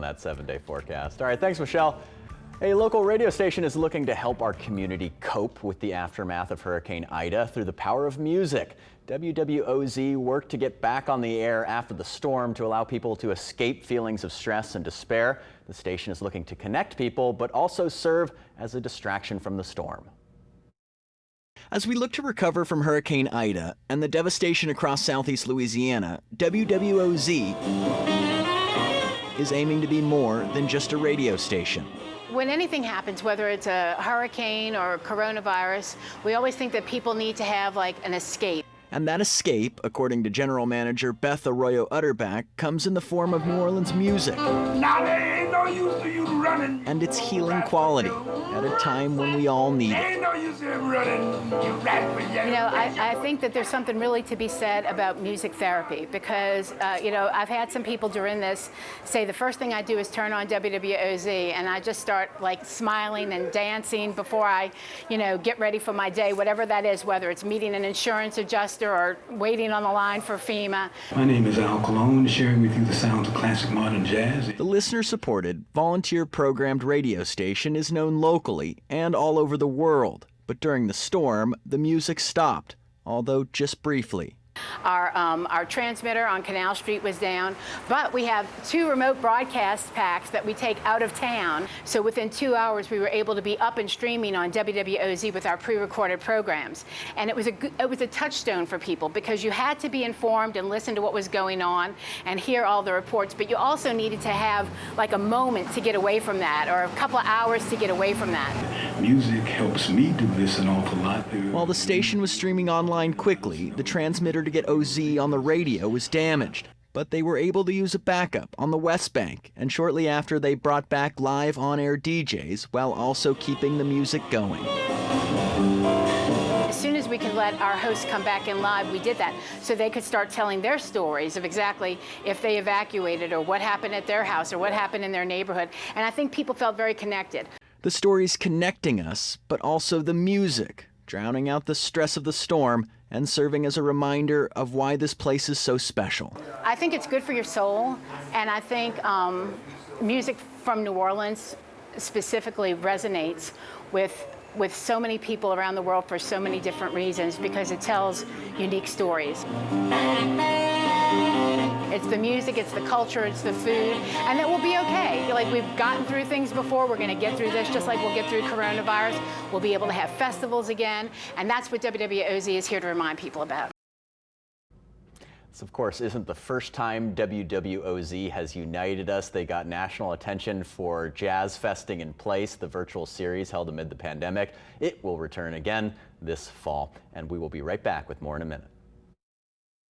that 7-day forecast. All right, thanks, Michelle. A local radio station is looking to help our community cope with the aftermath of Hurricane Ida through the power of music. WWOZ worked to get back on the air after the storm to allow people to escape feelings of stress and despair. The station is looking to connect people, but also serve as a distraction from the storm. As we look to recover from Hurricane Ida and the devastation across southeast Louisiana, WWOZ is aiming to be more than just a radio station. When anything happens, whether it's a hurricane or coronavirus, we always think that people need to have like an escape. And that escape, according to General Manager Beth Arroyo Utterback, comes in the form of New Orleans music. Now there ain't no use to you running. And its healing quality at a time when we all need it. Ain't no use to him running. You know, I think that there's something really to be said about music therapy because, you know, I've had some people during this say the first thing I do is turn on WWOZ and I just start like smiling and dancing before I, you know, get ready for my day, whatever that is, whether it's meeting an insurance adjuster or waiting on the line for FEMA. My name is Al Colon, sharing with you the sounds of classic modern jazz. The listener-supported, volunteer-programmed radio station is known locally and all over the world. But during the storm, the music stopped, although just briefly. Our transmitter on Canal Street was down, but we have 2 remote broadcast packs that we take out of town. So within 2 hours, we were able to be up and streaming on WWOZ with our pre-recorded programs. And it was a touchstone for people because you had to be informed and listen to what was going on and hear all the reports, but you also needed to have like a moment to get away from that or a couple of hours to get away from that. Music helps me do this an awful lot. While the station was streaming online quickly, the transmitter to get OZ on the radio was damaged. But they were able to use a backup on the West Bank, and shortly after they brought back live on-air DJs while also keeping the music going. As soon as we could let our hosts come back in live, we did that so they could start telling their stories of exactly if they evacuated or what happened at their house or what happened in their neighborhood. And I think people felt very connected. The stories connecting us, but also the music, drowning out the stress of the storm and serving as a reminder of why this place is so special. I think it's good for your soul, and I think music from New Orleans specifically resonates with so many people around the world for so many different reasons because it tells unique stories. It's the music, it's the culture, it's the food, and it will be okay. Like we've gotten through things before, we're gonna get through this just like we'll get through coronavirus. We'll be able to have festivals again, and that's what WWOZ is here to remind people about. This, of course, isn't the first time WWOZ has united us. They got national attention for Jazz Festing in Place, the virtual series held amid the pandemic. It will return again this fall, and we will be right back with more in a minute.